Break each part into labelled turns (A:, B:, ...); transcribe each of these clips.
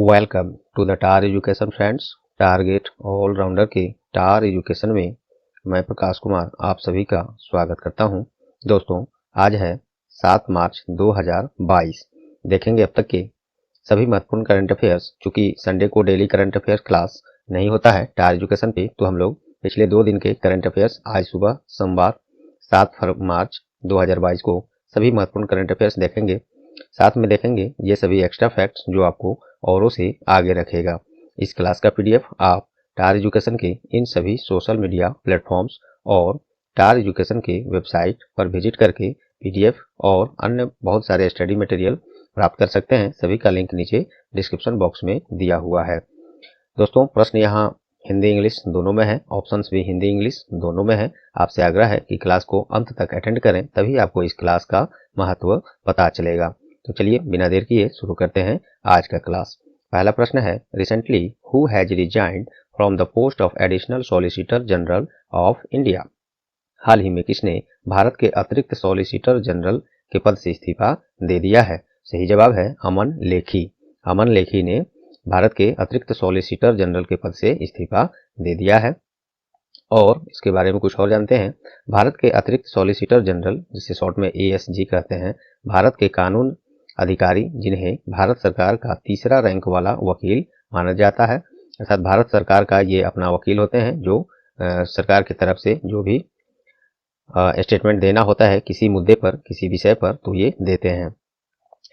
A: Welcome to the tar education friends. Target allrounder के tar education में मैं प्रकाश कुमार आप सभी का स्वागत करता हूं। दोस्तों, आज है 7 मार्च 2022। देखेंगे अब तक के सभी महत्वपूर्ण करंट अफेयर्स। चूंकि संडे को डेली करंट अफेयर क्लास नहीं होता है टार एजुकेशन पे, तो हम लोग पिछले 2 दिन के करंट अफेयर्स आज सुबह सोमवार 7 मार्च 2022 को सभी महत्वपूर्ण करंट अफेयर्स देखेंगे। साथ में देखेंगे ये सभी एक्स्ट्रा फैक्ट्स जो आपको औरों से आगे रखेगा। इस क्लास का पीडीएफ आप टार एजुकेशन के इन सभी सोशल मीडिया प्लेटफॉर्म्स और टार एजुकेशन के वेबसाइट पर विजिट करके पीडीएफ और अन्य बहुत सारे स्टडी मटेरियल प्राप्त कर सकते हैं। सभी का लिंक नीचे डिस्क्रिप्शन बॉक्स में दिया हुआ है। दोस्तों, प्रश्न यहाँ हिंदी इंग्लिश दोनों में है, ऑप्शंस भी हिंदी इंग्लिश दोनों में है। आपसे आग्रह है कि क्लास को अंत तक अटेंड करें, तभी आपको इस क्लास का महत्व पता चलेगा। तो चलिए बिना देर किए शुरू करते हैं आज का क्लास। पहला प्रश्न है, recently who has resigned from the post of additional solicitor general of India. हाल ही में किसने भारत के अतिरिक्त सॉलिसिटर जनरल के पद से इस्तीफा दे दिया है? सही जवाब है अमन लेखी। अमन लेखी ने भारत के अतिरिक्त सॉलिसिटर जनरल के पद से इस्तीफा दे दिया है। और इसके बारे में कुछ और जानते हैं। भारत के अतिरिक्त सॉलिसिटर जनरल, जिसे शॉर्ट में एएसजी कहते हैं, भारत के कानून अधिकारी जिन्हें भारत सरकार का तीसरा रैंक वाला वकील माना जाता है। अर्थात भारत सरकार का ये अपना वकील होते हैं जो सरकार की तरफ से जो भी स्टेटमेंट देना होता है किसी मुद्दे पर, किसी विषय पर, तो ये देते हैं।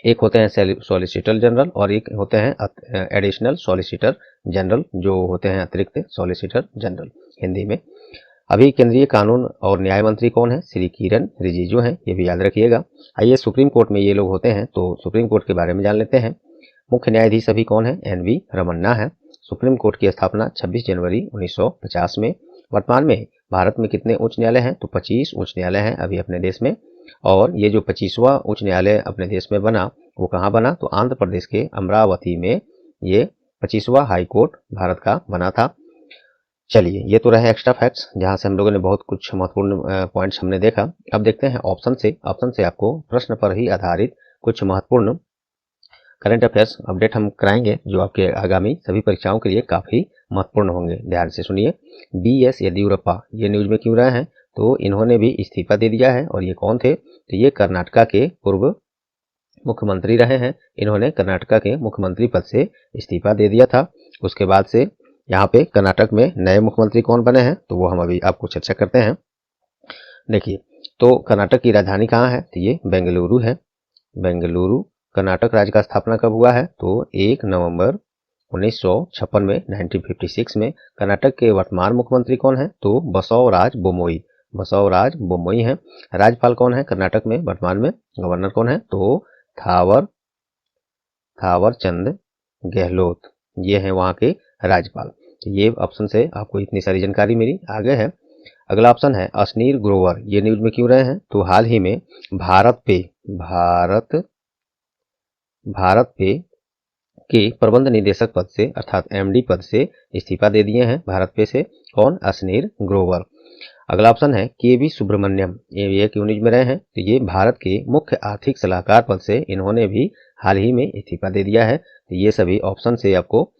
A: एक होते हैं सॉलिसिटर जनरल और एक होते हैं एडिशनल सॉलिसिटर जनरल, जो होते हैं अतिरिक्त सॉलिसिटर जनरल हिंदी में। अभी केंद्रीय कानून और न्याय मंत्री कौन है? श्री किरण रिजिजू हैं, ये भी याद रखिएगा। आइए सुप्रीम कोर्ट में ये लोग होते हैं, तो सुप्रीम कोर्ट के बारे में जान लेते हैं। मुख्य न्यायाधीश अभी कौन है? एनवी रमन्ना है। सुप्रीम कोर्ट की स्थापना 26 जनवरी 1950 में। वर्तमान में भारत में कितने उच्च न्यायालय हैं? तो 25 उच्च न्यायालय हैं अभी अपने देश में। और ये जो 25वां उच्च न्यायालय अपने देश में बना, वो कहाँ बना? तो आंध्र प्रदेश के अमरावती में ये 25वां हाई कोर्ट भारत का बना था। चलिए, ये तो रहे एक्स्ट्रा फैक्ट्स, जहां से हम लोगों ने बहुत कुछ महत्वपूर्ण पॉइंट्स हमने देखा। अब देखते हैं ऑप्शन से। ऑप्शन से आपको प्रश्न पर ही आधारित कुछ महत्वपूर्ण करंट अफेयर्स अपडेट हम कराएंगे, जो आपके आगामी सभी परीक्षाओं के लिए काफी महत्वपूर्ण होंगे। ध्यान से सुनिए। बीएस येदियुरप्पा ये न्यूज में क्यों रहे हैं? तो इन्होंने भी इस्तीफा दे दिया है। और ये कौन थे? तो ये कर्नाटका के पूर्व मुख्यमंत्री रहे हैं। इन्होंने कर्नाटका के मुख्यमंत्री पद से इस्तीफा दे दिया था। उसके बाद से यहाँ पे कर्नाटक में नए मुख्यमंत्री कौन बने हैं, तो वो हम अभी आपको चर्चा करते हैं। देखिए, तो कर्नाटक की राजधानी कहाँ है? तो ये बेंगलुरु है। बेंगलुरु। कर्नाटक राज्य का स्थापना कब हुआ है? तो 1 नवंबर 1956 में, 1956 में। कर्नाटक के वर्तमान मुख्यमंत्री कौन है? तो बसवराज बोम्मई। बसवराज बोम्मई है। राज्यपाल कौन है कर्नाटक में वर्तमान में? गवर्नर कौन है? तो थावर चंद गहलोत, ये हैं वहाँ के राज्यपाल। तो ये ऑप्शन से आपको इतनी सारी जानकारी मिली। आगे है अगला ऑप्शन है अश्नीर ग्रोवर, ये न्यूज में क्यों रहे हैं? तो हाल ही में भारत पे के प्रबंध निदेशक पद से, अर्थात एमडी पद से इस्तीफा दे दिए हैं भारत पे से। कौन? अश्नीर ग्रोवर। अगला ऑप्शन है केवी सुब्रमण्यम, ये क्यों न्यूज में रहे हैं? तो ये भारत के मुख्य आर्थिक सलाहकार पद से इन्होंने भी हाल ही में इस्तीफा दे दिया है। तो ये सभी ऑप्शन से आपको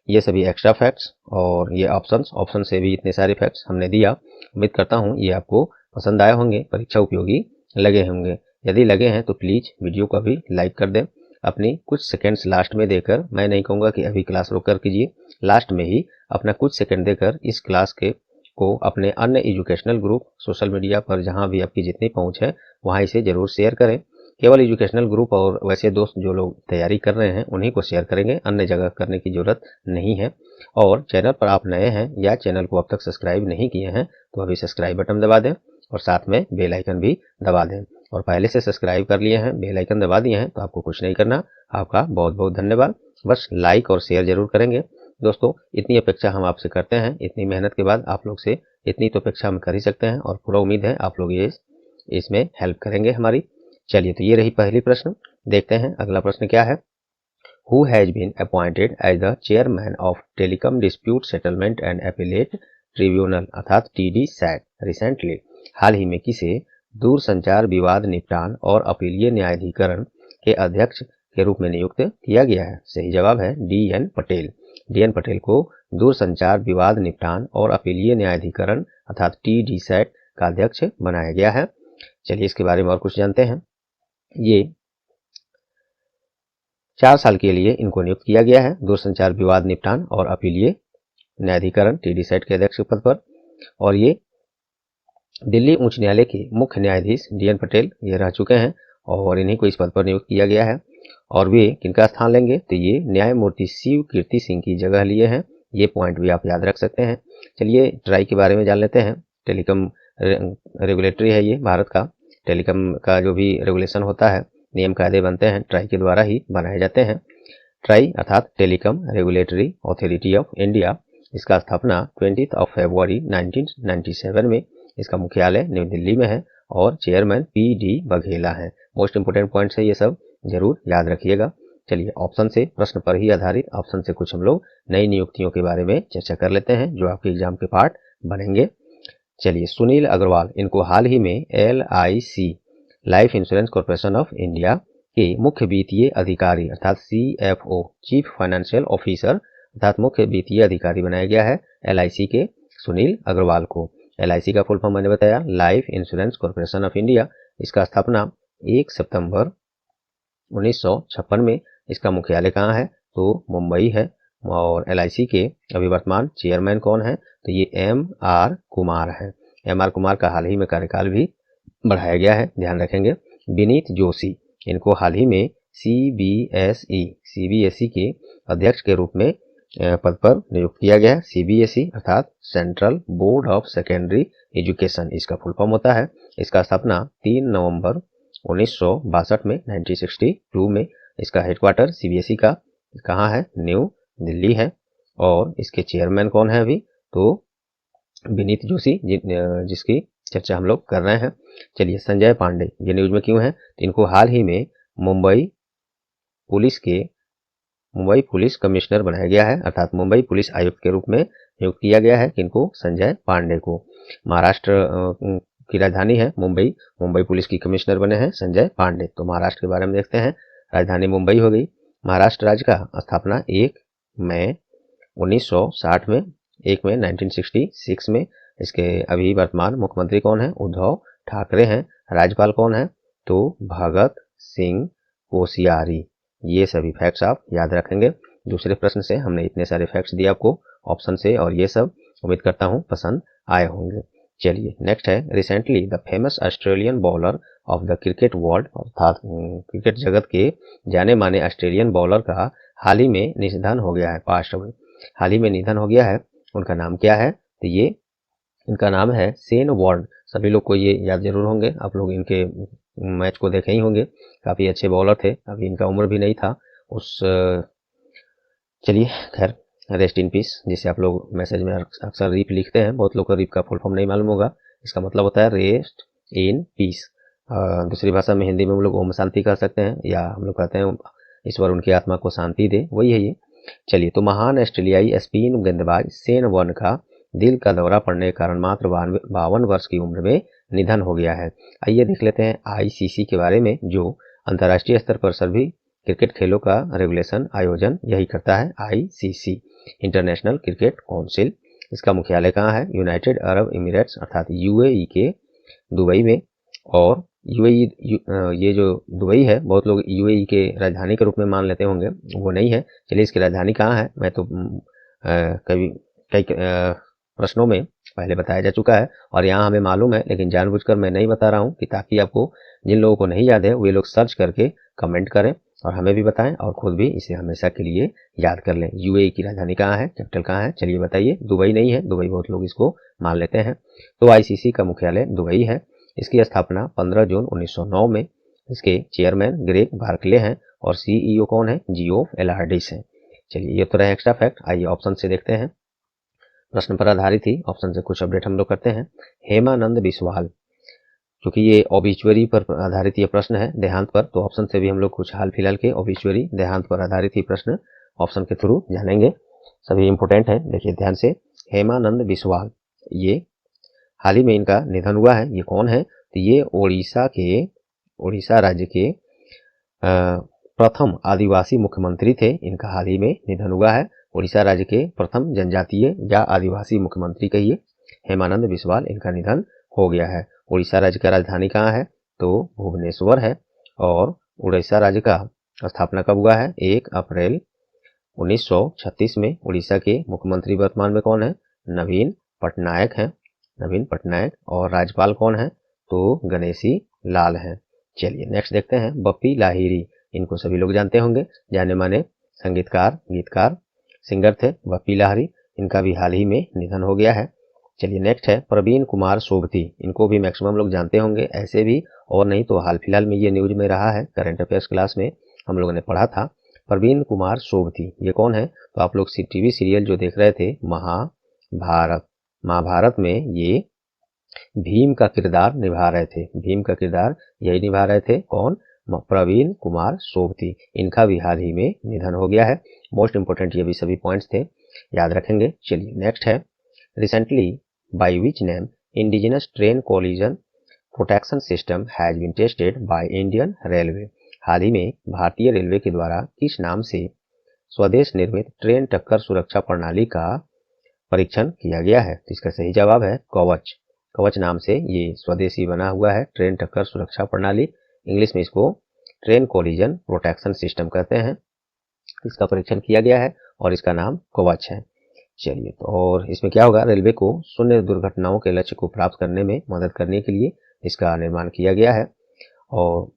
A: ये सभी एक्स्ट्रा फैक्ट्स और ये ऑप्शन से भी इतने सारे फैक्ट्स हमने दिया। उम्मीद करता हूँ ये आपको पसंद आए होंगे, परीक्षा उपयोगी लगे होंगे। यदि लगे हैं तो प्लीज वीडियो को भी लाइक कर दें। अपनी कुछ सेकंड्स लास्ट में देकर, मैं नहीं कहूँगा कि अभी क्लास रोक कर कीजिए, लास्ट में ही अपना कुछ सेकंड देकर इस क्लास के को अपने अन्य एजुकेशनल ग्रुप सोशल मीडिया पर जहां भी आपकी जितनी पहुंच है वहां इसे जरूर शेयर करें। केवल एजुकेशनल ग्रुप और वैसे दोस्त जो लोग तैयारी कर रहे हैं उन्हीं को शेयर करेंगे, अन्य जगह करने की जरूरत नहीं है। और चैनल पर आप नए हैं या चैनल को अब तक सब्सक्राइब नहीं किए हैं तो अभी सब्सक्राइब बटन दबा दें और साथ में बेल आइकन भी दबा दें। और पहले से सब्सक्राइब कर लिए हैं, बेल आइकन दबा दिए हैं, तो आपको कुछ नहीं करना। आपका बहुत बहुत धन्यवाद। बस लाइक और शेयर जरूर करेंगे। दोस्तों, इतनी अपेक्षा हम आपसे करते हैं। इतनी मेहनत के बाद आप लोग से इतनी तो अपेक्षा हम कर ही सकते हैं और पूरा उम्मीद है आप लोग ये इसमें हेल्प करेंगे हमारी। चलिए, तो ये रही पहली प्रश्न। देखते हैं अगला प्रश्न क्या है। Who has been appointed as the chairman of telecom dispute settlement and appellate tribunal, अर्थात टीडी सैट, रिसेंटली, हाल ही में किसे दूरसंचार विवाद निपटान और अपीलीय न्यायाधिकरण के अध्यक्ष के रूप में नियुक्त किया गया है? सही जवाब है डी.एन. पटेल। डी.एन. पटेल को दूरसंचार विवाद निपटान और अपीलीय न्यायाधिकरण अर्थात टी.डी.सैट का अध्यक्ष बनाया गया है। चलिए इसके बारे में और कुछ जानते हैं। ये 4 साल के लिए इनको नियुक्त किया गया है दूरसंचार विवाद निपटान और अपीलीय न्यायाधिकरण टी.डी.सैट के अध्यक्ष पद पर। और ये दिल्ली उच्च न्यायालय के मुख्य न्यायाधीश डी.एन. पटेल ये रह चुके हैं और इन्हीं को इस पद पर नियुक्त किया गया है। और वे किनका स्थान लेंगे? तो ये न्यायमूर्ति शिव कीर्ति सिंह की जगह लिए हैं। ये पॉइंट भी आप याद रख सकते हैं। चलिए ट्राई के बारे में जान लेते हैं। टेलीकॉम रेगुलेटरी है ये भारत का। टेलीकॉम का जो भी रेगुलेशन होता है, नियम कायदे बनते हैं, ट्राई के द्वारा ही बनाए जाते हैं। ट्राई अर्थात telecom regulatory authority of India, इसका स्थापना 20 फरवरी 1997 में। इसका मुख्यालय नई दिल्ली में है और चेयरमैन पी.डी. बघेला है। मोस्ट इंपोर्टेंट पॉइंट्स है ये सब, जरूर याद रखिएगा। चलिए ऑप्शन से, प्रश्न पर ही आधारित ऑप्शन से कुछ हम लोग नई नियुक्तियों के बारे में चर्चा कर लेते हैं जो आपके एग्जाम के पार्ट बनेंगे। चलिए सुनील अग्रवाल, इनको हाल ही में LIC life insurance corporation of India के मुख्य वित्तीय अधिकारी अर्थात CFO चीफ फाइनेंशियल ऑफिसर अर्थात मुख्य वित्तीय अधिकारी बनाया गया है LIC के सुनील अग्रवाल को। LIC का फुल फॉर्म मैंने बताया, life insurance corporation of India. इसका स्थापना 1 सितंबर 1956 में। इसका मुख्यालय कहाँ है? तो मुंबई है। और LIC के अभी वर्तमान चेयरमैन कौन है? तो ये M.R. कुमार है। M.R. कुमार का हाल ही में कार्यकाल भी बढ़ाया गया है, ध्यान रखेंगे। विनीत जोशी, इनको हाल ही में CBSE के अध्यक्ष के रूप में पद पर नियुक्त किया गया है। CBSE अर्थात central board of secondary education, इसका फुल फॉर्म होता है। इसका स्थापना 3 नवंबर 1962 में 1962 में। इसका हेडक्वार्टर CBSE का कहाँ है? न्यू दिल्ली है। और इसके चेयरमैन कौन है अभी? तो विनीत जोशी, जिसकी चर्चा हम लोग कर रहे हैं। चलिए संजय पांडे, ये न्यूज में क्यों है? तो इनको हाल ही में मुंबई पुलिस कमिश्नर बनाया गया है अर्थात मुंबई पुलिस आयुक्त के रूप में नियुक्त किया गया है। किनको? संजय पांडे को। महाराष्ट्र की राजधानी है मुंबई, मुंबई पुलिस की कमिश्नर बने हैं संजय पांडे। तो महाराष्ट्र के बारे में देखते हैं। राजधानी मुंबई हो गई। महाराष्ट्र राज्य का स्थापना 1 मई 1960 में, 1 मई 1966 में। इसके अभी वर्तमान मुख्यमंत्री कौन है? उद्धव ठाकरे हैं। राज्यपाल कौन है? तो भगत सिंह कोश्यारी। ये सभी फैक्ट्स आप याद रखेंगे। दूसरे प्रश्न से हमने इतने सारे फैक्ट्स दिए आपको ऑप्शन से, और ये सब उम्मीद करता हूँ पसंद आए होंगे। चलिए नेक्स्ट है, recently the famous Australian bowler of the cricket world अर्थात क्रिकेट जगत के जाने माने ऑस्ट्रेलियन बॉलर का हाल ही में निधन हो गया है, पास्ट अवे, हाल ही में निधन हो गया है। उनका नाम क्या है? तो ये इनका नाम है शेन वॉर्न। सभी लोग को ये याद जरूर होंगे, आप लोग इनके मैच को देखे ही होंगे। काफ़ी अच्छे बॉलर थे, अभी इनका उम्र भी नहीं था उस। चलिए खैर, रेस्ट इन पीस, जिसे आप लोग मैसेज में अक्सर रीप लिखते हैं। बहुत लोग को रीप का फुल फॉर्म नहीं मालूम होगा। इसका मतलब होता है रेस्ट इन पीस। दूसरी भाषा में, हिंदी में हम लोग ओम शांति कह सकते हैं, या हम लोग कहते हैं ईश्वर उनकी आत्मा को शांति दे, वही है ये। चलिए, तो महान ऑस्ट्रेलियाई स्पिन गेंदबाज शेन वॉर्न का दिल का दौरा पड़ने के कारण मात्र 52 वर्ष की उम्र में निधन हो गया है। आइए देख लेते हैं ICC के बारे में, जो अंतर्राष्ट्रीय स्तर पर सभी क्रिकेट खेलों का रेगुलेशन आयोजन यही करता है। ICC international cricket council. इसका मुख्यालय कहाँ है? यूनाइटेड अरब एमिरेट्स अर्थात UAE के दुबई में। और UAE ये जो दुबई है, बहुत लोग UAE के राजधानी के रूप में मान लेते होंगे, वो नहीं है। चलिए, इसकी राजधानी कहाँ है? मैं तो कई प्रश्नों में पहले बताया जा चुका है और यहाँ हमें मालूम है, लेकिन जानबूझकर मैं नहीं बता रहा हूँ कि ताकि आपको, जिन लोगों को नहीं याद है, वे लोग सर्च करके कमेंट करें और हमें भी बताएं और खुद भी इसे हमेशा के लिए याद कर लें। UAE की राजधानी कहाँ है? कैपिटल कहाँ है? चलिए बताइए। दुबई नहीं है, दुबई बहुत लोग इसको मान लेते हैं। तो ICC का मुख्यालय दुबई है। इसकी स्थापना 15 जून 1909 में। इसके चेयरमैन ग्रेग बार्कले हैं और CEO कौन है? जियोफ एलार्डिस हैं। चलिए, ये तो रहे एक्स्ट्रा फैक्ट। आइए ऑप्शन से देखते हैं। प्रश्न पर आधारित ही ऑप्शन से कुछ अपडेट हम लोग करते हैं। हेमानंद बिस्वाल, क्योंकि ये ओबिचुअरी पर आधारित ये प्रश्न है, देहांत पर, तो ऑप्शन से भी हम लोग कुछ हाल फिलहाल के ओबिचुअरी देहांत पर आधारित ही प्रश्न ऑप्शन के थ्रू जानेंगे। सभी इंपोर्टेंट है, देखिए ध्यान से। हेमानंद बिस्वाल, ये हाल ही में इनका निधन हुआ है। ये कौन है? तो ये उड़ीसा राज्य के प्रथम आदिवासी मुख्यमंत्री थे, इनका हाल ही में निधन हुआ है। उड़ीसा राज्य के प्रथम जनजातीय या आदिवासी मुख्यमंत्री कहिए, हेमानंद बिस्वाल, इनका निधन हो गया है। उड़ीसा राज्य का राजधानी कहाँ है? तो भुवनेश्वर है। और उड़ीसा राज्य का स्थापना कब हुआ है? 1 अप्रैल 1936 में। उड़ीसा के मुख्यमंत्री वर्तमान में कौन है? नवीन पटनायक हैं, नवीन पटनायक। और राज्यपाल कौन है? तो गणेशी लाल हैं। चलिए नेक्स्ट देखते हैं, बप्पी लाहिरी, इनको सभी लोग जानते होंगे, जाने माने संगीतकार, गीतकार, सिंगर थे बप्पी लाहिरी, इनका भी हाल ही में निधन हो गया है। चलिए नेक्स्ट है प्रवीण कुमार सोबती, इनको भी मैक्सिमम लोग जानते होंगे, ऐसे भी और नहीं तो हाल फिलहाल में ये न्यूज में रहा है, करंट अफेयर्स क्लास में हम लोगों ने पढ़ा था। प्रवीण कुमार सोबती ये कौन है? तो आप लोग टीवी सीरियल जो देख रहे थे महाभारत, महाभारत में ये भीम का किरदार निभा रहे थे, भीम का किरदार यही निभा रहे थे। कौन? प्रवीण कुमार सोबती, इनका भी हाल ही में निधन हो गया है। मोस्ट इंपोर्टेंट ये भी सभी पॉइंट्स थे, याद रखेंगे। चलिए नेक्स्ट है, recently by which name indigenous train collision protection system has been tested by Indian railway. हाल ही में भारतीय रेलवे के द्वारा किस नाम से स्वदेश निर्मित ट्रेन टक्कर सुरक्षा प्रणाली का परीक्षण किया गया है? तो इसका सही जवाब है कवच। कवच नाम से ये स्वदेशी बना हुआ है ट्रेन टक्कर सुरक्षा प्रणाली, इंग्लिश में इसको ट्रेन कोलिजन प्रोटेक्शन सिस्टम कहते हैं। इसका परीक्षण किया गया है और इसका नाम कवच है। चलिए, तो और इसमें क्या होगा? रेलवे को शून्य दुर्घटनाओं के लक्ष्य को प्राप्त करने में मदद करने के लिए इसका निर्माण किया गया है। और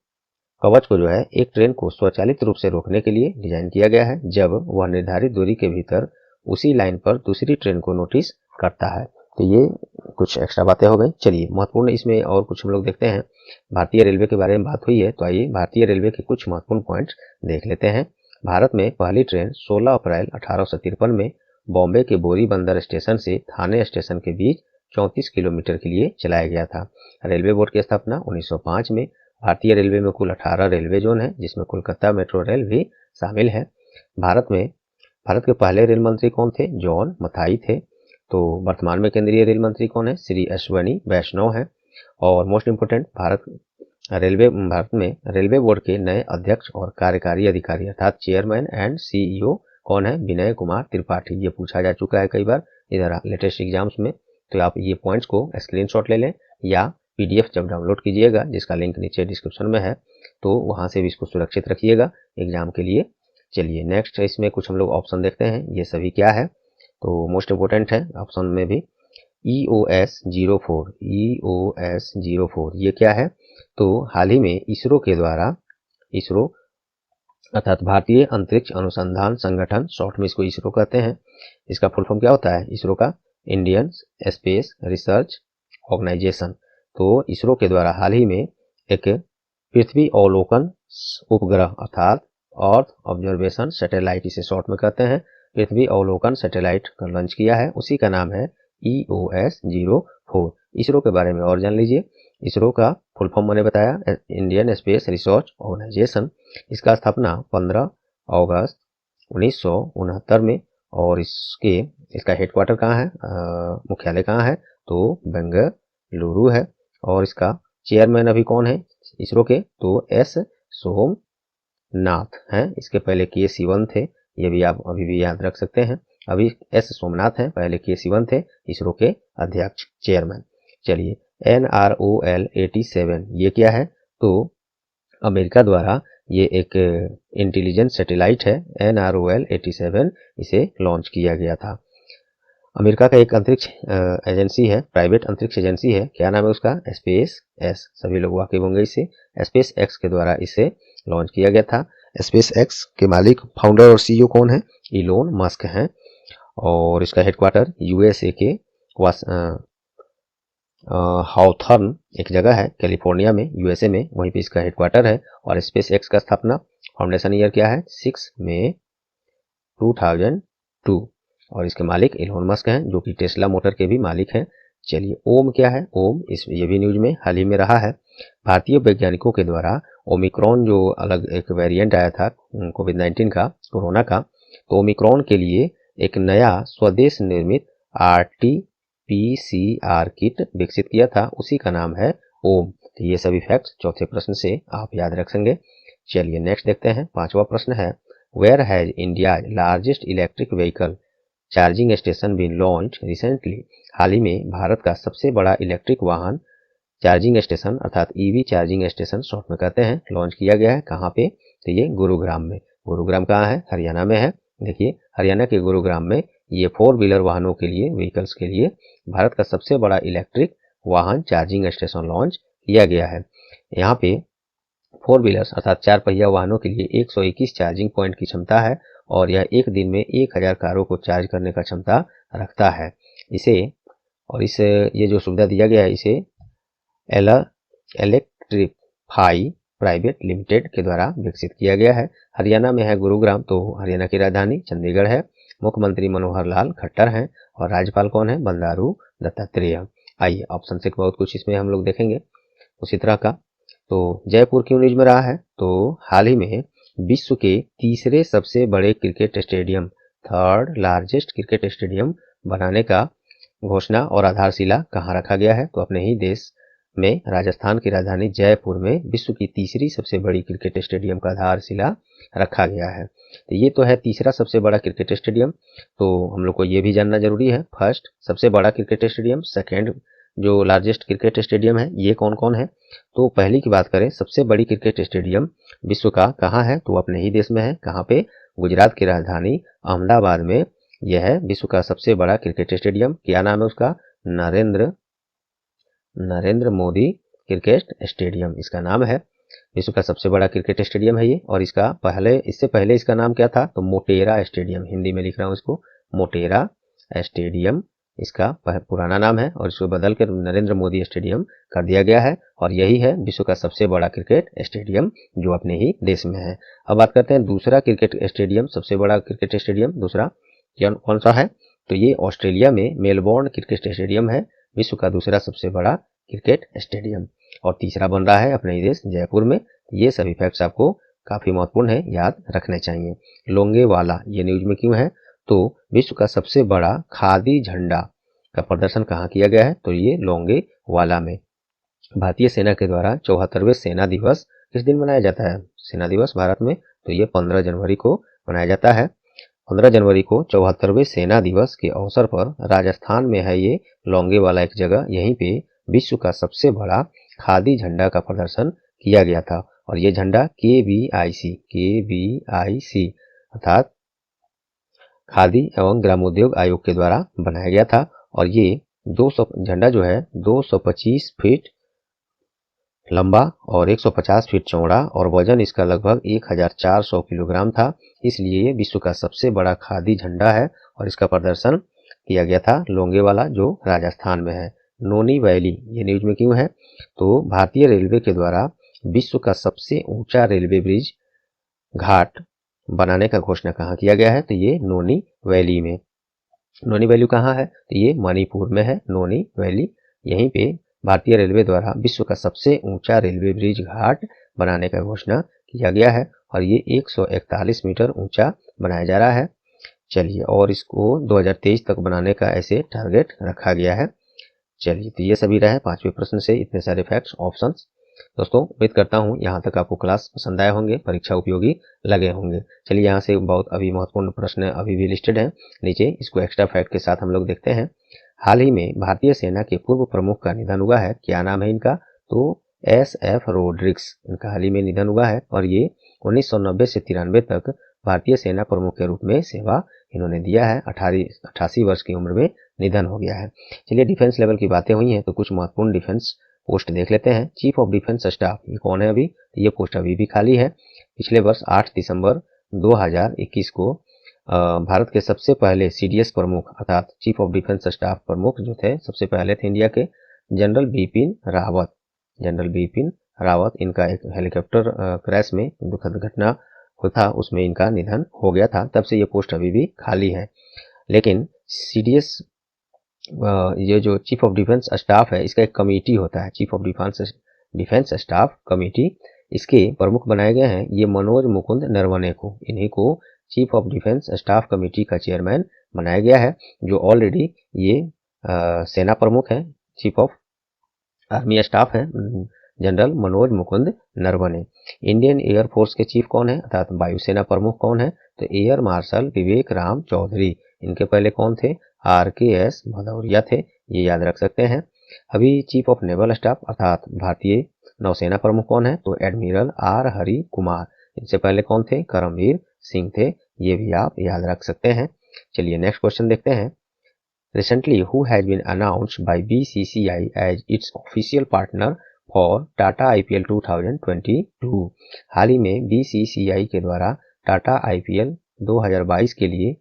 A: कवच को जो है एक ट्रेन को स्वचालित रूप से रोकने के लिए डिजाइन किया गया है, जब वह निर्धारित दूरी के भीतर उसी लाइन पर दूसरी ट्रेन को नोटिस करता है। तो ये कुछ एक्स्ट्रा बातें हो गई। चलिए महत्वपूर्ण इसमें और कुछ हम लोग देखते हैं। भारतीय रेलवे के बारे में बात हुई है, तो आइए भारतीय रेलवे के कुछ महत्वपूर्ण पॉइंट्स देख लेते हैं। भारत में पहली ट्रेन 16 अप्रैल 1853 में बॉम्बे के बोरी बंदर स्टेशन से थाने स्टेशन के बीच 34 किलोमीटर के लिए चलाया गया था। रेलवे बोर्ड की स्थापना 1905 में। भारतीय रेलवे में कुल 18 रेलवे जोन है, जिसमें कोलकाता मेट्रो रेल भी शामिल है। भारत के पहले रेल मंत्री कौन थे? जॉन मथाई थे। तो वर्तमान में केंद्रीय रेल मंत्री कौन है? श्री अश्वनी वैष्णव है। और मोस्ट इम्पोर्टेंट, भारत में रेलवे बोर्ड के नए अध्यक्ष और कार्यकारी अधिकारी अर्थात चेयरमैन एंड सीईओ कौन है? विनय कुमार त्रिपाठी। ये पूछा जा चुका है कई बार इधर लेटेस्ट एग्जाम्स में, तो आप ये पॉइंट्स को स्क्रीनशॉट ले लें या पीडीएफ जब डाउनलोड कीजिएगा, जिसका लिंक नीचे डिस्क्रिप्शन में है, तो वहां से भी इसको सुरक्षित रखिएगा एग्जाम के लिए। चलिए नेक्स्ट इसमें कुछ हम लोग ऑप्शन देखते हैं, ये सभी क्या है? तो मोस्ट इम्पोर्टेंट है ऑप्शन में भी EOS 04, EOS 04 ये क्या है? तो हाल ही में इसरो के द्वारा, इसरो अर्थात भारतीय अंतरिक्ष अनुसंधान संगठन, शॉर्ट में इसको इसरो कहते हैं, इसका फुल फॉर्म क्या होता है इसरो का? Indian space research organisation. तो इसरो के द्वारा हाल ही में एक पृथ्वी अवलोकन उपग्रह अर्थात अर्थ ऑब्जर्वेशन सैटेलाइट, इसे शॉर्ट में कहते हैं, पृथ्वी अवलोकन सैटेलाइट का लॉन्च किया है, उसी का नाम है EOS 04। इसरो के बारे में और जान लीजिए। इसरो का फुल फॉर्म मैंने बताया, इंडियन स्पेस रिसर्च ऑर्गेनाइजेशन। इसका स्थापना 15 अगस्त 1969 में, और इसका हेडक्वार्टर कहाँ है, मुख्यालय कहाँ है? तो बेंगलुरु है। और इसका चेयरमैन अभी कौन है इसरो के? तो S सोमनाथ हैं। इसके पहले के सिवन थे, ये भी आप अभी भी याद रख सकते हैं। अभी S सोमनाथ हैं, पहले के सिवन थे इसरो के अध्यक्ष चेयरमैन। चलिए NROL 87 ये क्या है? तो अमेरिका द्वारा ये एक इंटेलिजेंस सैटेलाइट है, NROL 87 इसे लॉन्च किया गया था। अमेरिका का एक अंतरिक्ष एजेंसी है, प्राइवेट अंतरिक्ष एजेंसी है, क्या नाम है उसका? स्पेस एक्स, सभी लोग वाकिफ होंगे इससे। स्पेस एक्स के द्वारा इसे लॉन्च किया गया था। स्पेस एक्स के मालिक, फाउंडर और सीईओ कौन है? इलोन मस्क हैं। और इसका हेडक्वार्टर USA के हाउथर्न एक जगह है कैलिफोर्निया में, USA में, वहीं पे इसका हेडक्वार्टर है। और स्पेस एक्स का स्थापना, फाउंडेशन ईयर क्या है? 6 मई 2002। और इसके मालिक इलोन मस्क हैं, जो कि टेस्ला मोटर के भी मालिक हैं। चलिए ओम क्या है? ओम ये भी न्यूज में हाल ही में रहा है। भारतीय वैज्ञानिकों के द्वारा ओमिक्रॉन, जो अलग एक वेरिएंट आया था कोविड-19 का, कोरोना का, तो ओमिक्रॉन के लिए एक नया स्वदेश निर्मित RT-PCR किट विकसित किया था, उसी का नाम है ओम। तो ये सभी फैक्ट्स चौथे प्रश्न से आप याद रखेंगे। चलिए नेक्स्ट देखते हैं। पांचवा प्रश्न है, where has India largest electric vehicle charging station been launch recently. हाल ही में भारत का सबसे बड़ा इलेक्ट्रिक वाहन चार्जिंग स्टेशन अर्थात ईवी चार्जिंग स्टेशन शॉर्ट में कहते हैं, लॉन्च किया गया है। कहाँ पे? तो ये गुरुग्राम में। गुरुग्राम कहाँ है? हरियाणा में है। देखिए हरियाणा के गुरुग्राम में ये 4 व्हीलर वाहनों के लिए, व्हीकल्स के लिए भारत का सबसे बड़ा इलेक्ट्रिक वाहन चार्जिंग स्टेशन लॉन्च किया गया है। यहाँ पे 4 व्हीलर्स अर्थात 4 पहिया वाहनों के लिए 121 चार्जिंग पॉइंट की क्षमता है और यह एक दिन में 1000 कारों को चार्ज करने का क्षमता रखता है। इसे और इस ये जो सुविधा दिया गया है, इसे इलेक्ट्रीफाई प्राइवेट लिमिटेड के द्वारा विकसित किया गया है। हरियाणा में है गुरुग्राम, तो हरियाणा की राजधानी चंडीगढ़ है। मुख्यमंत्री मनोहर लाल खट्टर हैं और राज्यपाल कौन है? बंडारू दत्तात्रेय। आइए ऑप्शन से बहुत कुछ इसमें हम लोग देखेंगे उसी तरह का। तो जयपुर क्यों न्यूज में रहा है? तो हाल ही में विश्व के तीसरे सबसे बड़े cricket stadium, third largest cricket stadium बनाने का घोषणा और आधारशिला कहाँ रखा गया है? तो अपने ही देश में राजस्थान की राजधानी जयपुर में विश्व की तीसरी सबसे बड़ी क्रिकेट स्टेडियम का आधारशिला रखा गया है। तो ये तो है तीसरा सबसे बड़ा क्रिकेट स्टेडियम। तो हम लोग को ये भी जानना जरूरी है, फर्स्ट सबसे बड़ा क्रिकेट स्टेडियम, सेकेंड जो लार्जेस्ट क्रिकेट स्टेडियम है, ये कौन कौन है। तो पहली की बात करें, सबसे बड़ी क्रिकेट स्टेडियम विश्व का कहाँ है? तो अपने ही देश में है। कहाँ पे? गुजरात की राजधानी अहमदाबाद में यह है विश्व का सबसे बड़ा क्रिकेट स्टेडियम। क्या नाम है उसका? नरेंद्र मोदी क्रिकेट स्टेडियम इसका नाम है। विश्व का सबसे बड़ा क्रिकेट स्टेडियम है ये। और इससे पहले इसका नाम क्या था? तो मोटेरा स्टेडियम, हिंदी में लिख रहा हूँ इसको, मोटेरा स्टेडियम इसका पुराना नाम है और इसको बदल कर नरेंद्र मोदी स्टेडियम कर दिया गया है। और यही है विश्व का सबसे बड़ा क्रिकेट स्टेडियम जो अपने ही देश में है। अब बात करते हैं दूसरा क्रिकेट स्टेडियम, सबसे बड़ा क्रिकेट स्टेडियम दूसरा कौन सा है? तो ये ऑस्ट्रेलिया में मेलबोर्न क्रिकेट स्टेडियम है, विश्व का दूसरा सबसे बड़ा क्रिकेट स्टेडियम। और तीसरा बन रहा है अपने ही देश जयपुर में। ये सभी फैक्ट्स आपको काफी महत्वपूर्ण है, याद रखने चाहिए। लोंगेवाला ये न्यूज में क्यों है? तो विश्व का सबसे बड़ा खादी झंडा का प्रदर्शन कहाँ किया गया है? तो ये लोंगेवाला में। भारतीय सेना के द्वारा 74वें सेना दिवस किस दिन मनाया जाता है? सेना दिवस भारत में तो ये 15 जनवरी को मनाया जाता है। 15 जनवरी को 74वें सेना दिवस के अवसर पर राजस्थान में है ये लोंगेवाला एक जगह, यहीं पे विश्व का सबसे बड़ा खादी झंडा का प्रदर्शन किया गया था। और ये झंडा KVIC अर्थात खादी एवं ग्रामोद्योग आयोग के द्वारा बनाया गया था। और ये 200 झंडा जो है 225 फीट लंबा और 150 फीट चौड़ा और वजन इसका लगभग 1400 किलोग्राम था। इसलिए ये विश्व का सबसे बड़ा खादी झंडा है और इसका प्रदर्शन किया गया था लोंगेवाला जो राजस्थान में है। नोनी वैली ये न्यूज में क्यों है? तो भारतीय रेलवे के द्वारा विश्व का सबसे ऊंचा रेलवे ब्रिज घाट बनाने का घोषणा कहाँ किया गया है? तो ये नोनी वैली में। नोनी वैली कहाँ है? तो ये मणिपुर में है नोनी वैली। यहीं पे भारतीय रेलवे द्वारा विश्व का सबसे ऊंचा रेलवे ब्रिज घाट बनाने का घोषणा किया गया है और ये 141 मीटर ऊंचा बनाया जा रहा है। चलिए, और इसको 2023 तक बनाने का ऐसे टारगेट रखा गया है। चलिए, तो ये सभी रहे 5वें प्रश्न से इतने सारे फैक्ट्स, ऑप्शंस। दोस्तों उम्मीद करता हूँ यहाँ तक आपको क्लास पसंद आए होंगे, परीक्षा उपयोगी लगे होंगे। चलिए, यहाँ से बहुत अभी महत्वपूर्ण प्रश्न अभी भी लिस्टेड हैं नीचे, इसको एक्स्ट्रा फैक्ट के साथ हम लोग देखते हैं। हाल ही में भारतीय सेना के पूर्व प्रमुख का निधन हुआ है। क्या नाम है इनका? तो SF रोड्रिक्स, इनका हाल ही में निधन हुआ है और ये 1990 से 93 तक भारतीय सेना प्रमुख के रूप में सेवा इन्होंने दिया है। 88 वर्ष की उम्र में निधन हो गया है। चलिए, डिफेंस लेवल की बातें हुई हैं तो कुछ महत्वपूर्ण डिफेंस पोस्ट देख लेते हैं। चीफ ऑफ डिफेंस स्टाफ ये कौन है? अभी ये पोस्ट अभी भी खाली है। पिछले वर्ष 8 दिसंबर 2021 को भारत के सबसे पहले CDS प्रमुख अर्थात चीफ ऑफ डिफेंस स्टाफ प्रमुख जो थे, सबसे पहले थे इंडिया के जनरल बिपिन रावत। इनका एक हेलीकॉप्टर क्रैश में दुखद घटना था, उसमें इनका निधन हो गया था। तब से ये पोस्ट अभी भी खाली है। लेकिन CDS ये जो चीफ ऑफ डिफेंस स्टाफ है, इसका एक कमेटी होता है, chief of defence staff committee. इसके प्रमुख बनाए गए हैं ये मनोज मुकुंद नरवणे को। इन्हीं को chief of defence staff committee का चेयरमैन बनाया गया है, जो ऑलरेडी ये सेना प्रमुख है, चीफ ऑफ आर्मी स्टाफ है, general Manoj Mukund Naravane. Indian air force के चीफ कौन है अर्थात वायुसेना प्रमुख कौन है, तो एयर मार्शल विवेक राम चौधरी। इनके पहले कौन थे, RKS भदौरिया थे, ये याद रख सकते हैं। अभी चीफ ऑफ नेवल स्टाफ अर्थात भारतीय नौसेना प्रमुख कौन है, तो एडमिरल R हरि कुमार। इनसे पहले कौन थे, करमवीर सिंह थे, ये भी आप याद रख सकते हैं। चलिए नेक्स्ट क्वेश्चन देखते हैं। Recently, who has been announced by BCCI as its official partner for Tata IPL 2022? हाल ही में BCCI के द्वारा टाटा IPL 2022 के लिए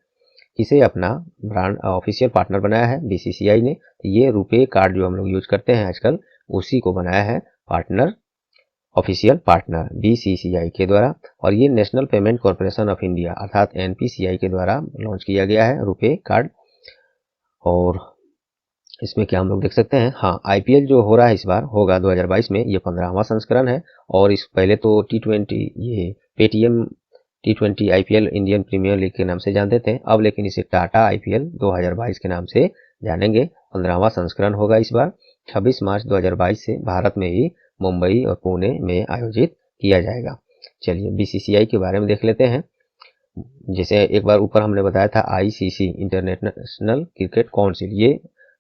A: किसे अपना ब्रांड ऑफिशियल पार्टनर बनाया है BCCI ने। ये रुपे कार्ड जो हम लोग यूज करते हैं आजकल, उसी को बनाया है पार्टनर, ऑफिशियल पार्टनर BCCI के द्वारा। और ये national payment corporation of India अर्थात NPCI के द्वारा लॉन्च किया गया है रुपे कार्ड। और इसमें क्या हम लोग देख सकते हैं, हाँ IPL जो हो रहा है इस बार होगा 2022 में, ये 15वां संस्करण है। और इस पहले तो T20 ये Paytm T20 IPL Indian premier league के नाम से जानते थे, अब लेकिन इसे टाटा IPL 2022 के नाम से जानेंगे। 15वां संस्करण होगा इस बार 26 मार्च 2022 से भारत में ही मुंबई और पुणे में आयोजित किया जाएगा। चलिए BCCI के बारे में देख लेते हैं। जैसे एक बार ऊपर हमने बताया था ICC इंटरनेशनल क्रिकेट काउंसिल, ये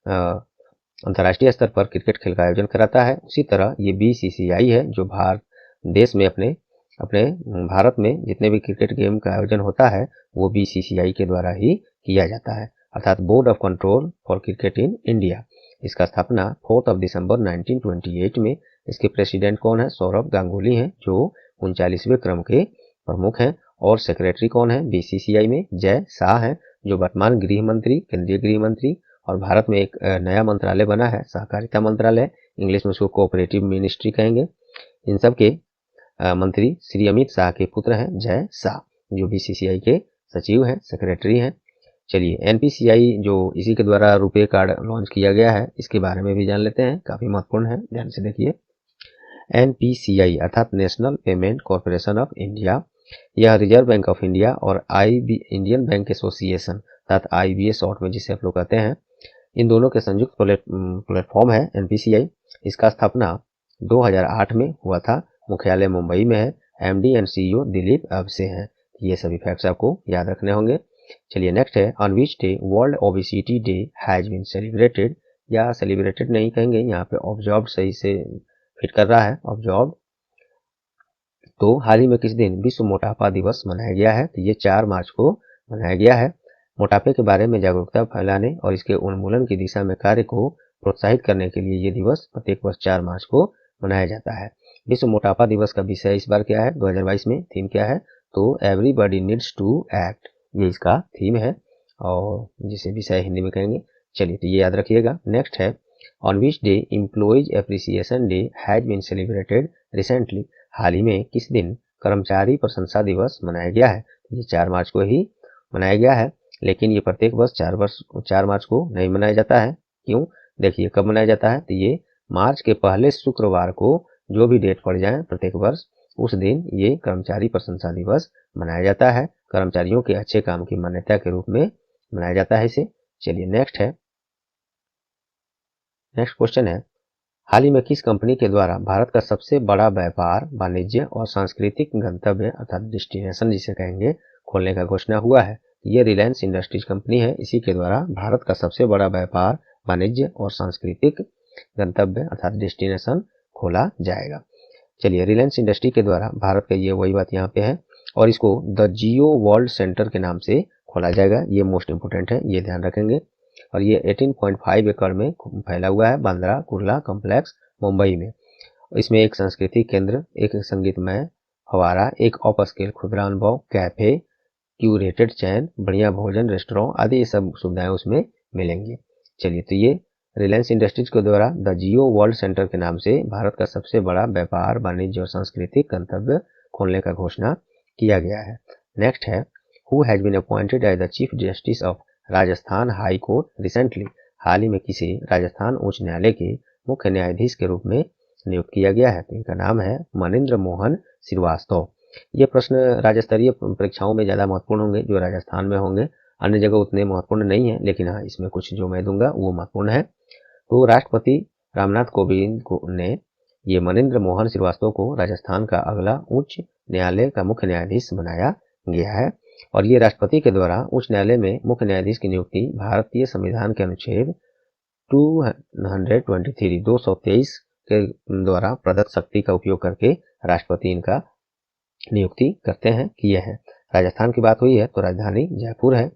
A: अंतर्राष्ट्रीय स्तर पर क्रिकेट खेल का आयोजन कराता है। उसी तरह ये BCCI है जो भारत देश में अपने भारत में जितने भी क्रिकेट गेम का आयोजन होता है वो BCCI के द्वारा ही किया जाता है, अर्थात board of control for cricket in India. इसका स्थापना 4 दिसंबर 1928 में। इसके प्रेसिडेंट कौन है, सौरभ गांगुली हैं जो 39वें क्रम के प्रमुख हैं। और सेक्रेटरी कौन है BCCI में, जय शाह हैं जो वर्तमान गृह मंत्री, केंद्रीय गृह मंत्री। और भारत में एक नया मंत्रालय बना है सहकारिता मंत्रालय, इंग्लिश में उसको कोऑपरेटिव मिनिस्ट्री कहेंगे। इन सब के मंत्री श्री अमित शाह के पुत्र हैं जय शाह, जो BCCI के सचिव हैं, सेक्रेटरी हैं। चलिए NPCI जो इसी के द्वारा रुपे कार्ड लॉन्च किया गया है, इसके बारे में भी जान लेते हैं, काफी महत्वपूर्ण है, ध्यान से देखिए। NPCI अर्थात national payment corporation of India, यह रिजर्व बैंक ऑफ इंडिया और इंडियन बैंक एसोसिएशन अर्थात IBA शॉर्ट में जिसे आप लोग कहते हैं, इन दोनों के संयुक्त प्लेटफॉर्म है NPCI। इसका स्थापना 2008 में हुआ था, मुख्यालय मुंबई में है, MD एंड CEO दिलीप अबसे हैं। ये सभी फैक्ट्स आपको याद रखने होंगे। चलिए नेक्स्ट है, on which day world obesity day has been celebrated, या सेलिब्रेटेड नहीं कहेंगे, यहाँ पे ऑब्जर्व्ड सही से फिट कर रहा है, ऑब्जर्व्ड। तो हाल ही में किस दिन विश्व मोटापा दिवस मनाया गया है, तो ये 4 मार्च को मनाया गया है। मोटापे के बारे में जागरूकता फैलाने और इसके उन्मूलन की दिशा में कार्य को प्रोत्साहित करने के लिए ये दिवस प्रत्येक वर्ष 4 मार्च को मनाया जाता है। विश्व मोटापा दिवस का विषय इस बार क्या है 2022 में, थीम क्या है, तो एवरीबॉडी नीड्स टू एक्ट, ये इसका थीम है और जिसे विषय हिंदी में कहेंगे। चलिए तो ये याद रखिएगा। नेक्स्ट है, on which day employees appreciation day has been celebrated recently, हाल ही में किस दिन कर्मचारी प्रशंसा दिवस मनाया गया है, ये 4 मार्च को ही मनाया गया है। लेकिन ये प्रत्येक वर्ष 4 मार्च को नहीं मनाया जाता है। क्यों, देखिए कब मनाया जाता है, तो ये मार्च के पहले शुक्रवार को जो भी डेट पड़ जाए प्रत्येक वर्ष, उस दिन ये कर्मचारी प्रशंसा दिवस मनाया जाता है। कर्मचारियों के अच्छे काम की मान्यता के रूप में मनाया जाता है इसे। चलिए नेक्स्ट क्वेश्चन है, हाल ही में किस कंपनी के द्वारा भारत का सबसे बड़ा व्यापार वाणिज्य और सांस्कृतिक गंतव्य अर्थात डेस्टिनेशन जिसे कहेंगे खोलने का घोषणा हुआ है। ये रिलायंस इंडस्ट्रीज कंपनी है, इसी के द्वारा भारत का सबसे बड़ा व्यापार वाणिज्य और सांस्कृतिक गंतव्य अर्थात डेस्टिनेशन खोला जाएगा। चलिए रिलायंस इंडस्ट्री के द्वारा भारत का ये वही बात यहाँ पे है, और इसको द जियो वर्ल्ड सेंटर के नाम से खोला जाएगा। ये मोस्ट इंपोर्टेंट है, ये ध्यान रखेंगे। और ये 18.5 एकड़ में फैला हुआ है, बांद्रा कुर्ला कॉम्प्लेक्स मुंबई में। इसमें एक सांस्कृतिक केंद्र, एक संगीतमय फवारा, एक अपस्केल खुदरा अनुभव कैफे, क्यूरेटेड चैन, बढ़िया भोजन रेस्टोरेंट आदि, ये सब सुविधाएं उसमें मिलेंगी। चलिए तो ये रिलायंस इंडस्ट्रीज के द्वारा द जियो वर्ल्ड सेंटर के नाम से भारत का सबसे बड़ा व्यापार वाणिज्य और सांस्कृतिक गंतव्य खोलने का घोषणा किया गया है। नेक्स्ट है, who has been appointed as the chief justice of Rajasthan high court recently, हाल ही में किसे राजस्थान उच्च न्यायालय के मुख्य न्यायाधीश के रूप में नियुक्त किया गया है, तो इनका नाम है मनिंद्र मोहन श्रीवास्तव। ये प्रश्न राज्य स्तरीय परीक्षाओं में ज़्यादा महत्वपूर्ण होंगे जो राजस्थान में होंगे, अन्य जगह उतने महत्वपूर्ण नहीं है, लेकिन हाँ इसमें कुछ जो मैं दूंगा वो महत्वपूर्ण है। तो राष्ट्रपति रामनाथ कोविंद ने ये मनिंद्र मोहन श्रीवास्तव को राजस्थान का अगला उच्च न्यायालय का मुख्य न्यायाधीश बनाया गया है। और ये राष्ट्रपति के द्वारा उच्च न्यायालय में मुख्य न्यायाधीश की नियुक्ति भारतीय संविधान के अनुच्छेद 223 के द्वारा प्रदत्त शक्ति का उपयोग करके राष्ट्रपति इनका नियुक्ति करते हैं किए हैं। राजस्थान की बात हुई है तो राजधानी जयपुर है।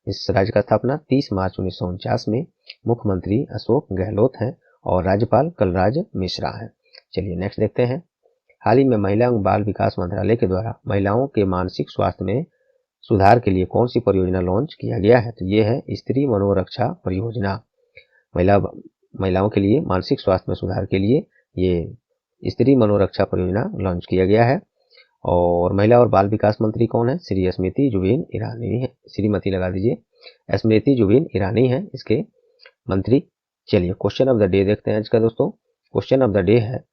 A: इस राज्य का स्थापना 30 मार्च 1949 में मुख्यमंत्री अशोक गहलोत हैं और राज्यपाल कलराज मिश्रा हैं। चलिए नेक्स्ट देखते हैं। हाल ही में महिला एवं बाल विकास मंत्रालय के द्वारा महिलाओं के मानसिक स्वास्थ्य में सुधार के लिए कौन सी परियोजना लॉन्च किया गया है? तो ये है स्त्री मनोरक्षा परियोजना। महिलाओं के लिए मानसिक स्वास्थ्य में सुधार के लिए ये स्त्री मनोरक्षा परियोजना लॉन्च किया गया है। और महिला और बाल विकास मंत्री कौन है? श्री स्मृति जुबिन ईरानी है। श्रीमती लगा दीजिए। स्मृति जुबिन ईरानी है इसके मंत्री। चलिए क्वेश्चन ऑफ द डे देखते हैं आज का दोस्तों। क्वेश्चन ऑफ द डे है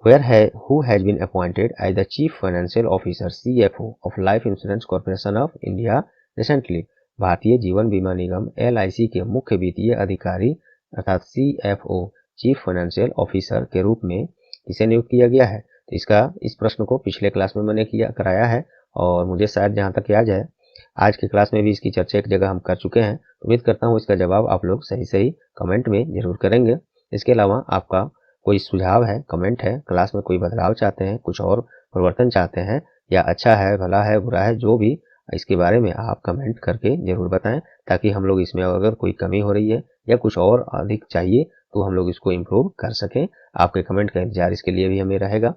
A: who has been appointed as the Chief Financial Officer CFO of Life Insurance Corporation of India recently? Bharatiya Jeevan बीमा निगम LIC के मुख्य वित्तीय अधिकारी अर्थात CFO चीफ फाइनेंशियल ऑफिसर के रूप में किसे नियुक्त किया गया है? तो इस प्रश्न को पिछले क्लास में मैंने कराया है और मुझे शायद जहाँ तक याद है आज की क्लास में भी इसकी चर्चा एक जगह हम कर चुके हैं। उम्मीद करता हूँ इसका जवाब आप लोग सही कमेंट में जरूर करेंगे। इसके अलावा आपका कोई सुझाव है, कमेंट है, क्लास में कोई बदलाव चाहते हैं, कुछ और परिवर्तन चाहते हैं या अच्छा है, भला है, बुरा है, जो भी इसके बारे में आप कमेंट करके जरूर बताएं ताकि हम लोग इसमें अगर कोई कमी हो रही है या कुछ और अधिक चाहिए तो हम लोग इसको इम्प्रूव कर सकें। आपके कमेंट का इंतजार इसके लिए भी हमें रहेगा।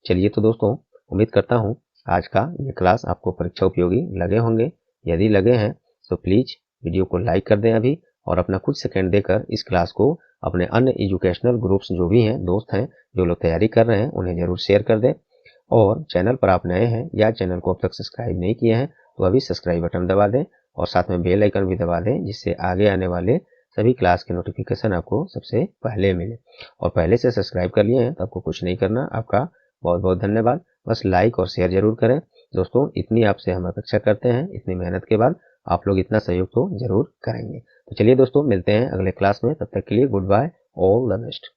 A: चलिए तो दोस्तों उम्मीद करता हूँ आज का ये क्लास आपको परीक्षा उपयोगी लगे होंगे। यदि लगे हैं तो प्लीज वीडियो को लाइक कर दें अभी और अपना कुछ सेकंड देकर इस क्लास को अपने अन्य एजुकेशनल ग्रुप्स जो भी हैं, दोस्त हैं, जो लोग तैयारी कर रहे हैं उन्हें जरूर शेयर कर दें। और चैनल पर आप नए हैं या चैनल को अब तक सब्सक्राइब नहीं किए हैं तो अभी सब्सक्राइब बटन दबा दें और साथ में बेल आइकन भी दबा दें जिससे आगे आने वाले सभी क्लास के नोटिफिकेशन आपको सबसे पहले मिले। और पहले से सब्सक्राइब कर लिए हैं तो आपको कुछ नहीं करना। आपका बहुत बहुत धन्यवाद। बस लाइक और शेयर जरूर करें दोस्तों, इतनी आपसे हम अपेक्षा करते हैं। इतनी मेहनत के बाद आप लोग इतना सहयोग तो जरूर करेंगे। तो चलिए दोस्तों मिलते हैं अगले क्लास में। तब तक के लिए goodbye, all the best.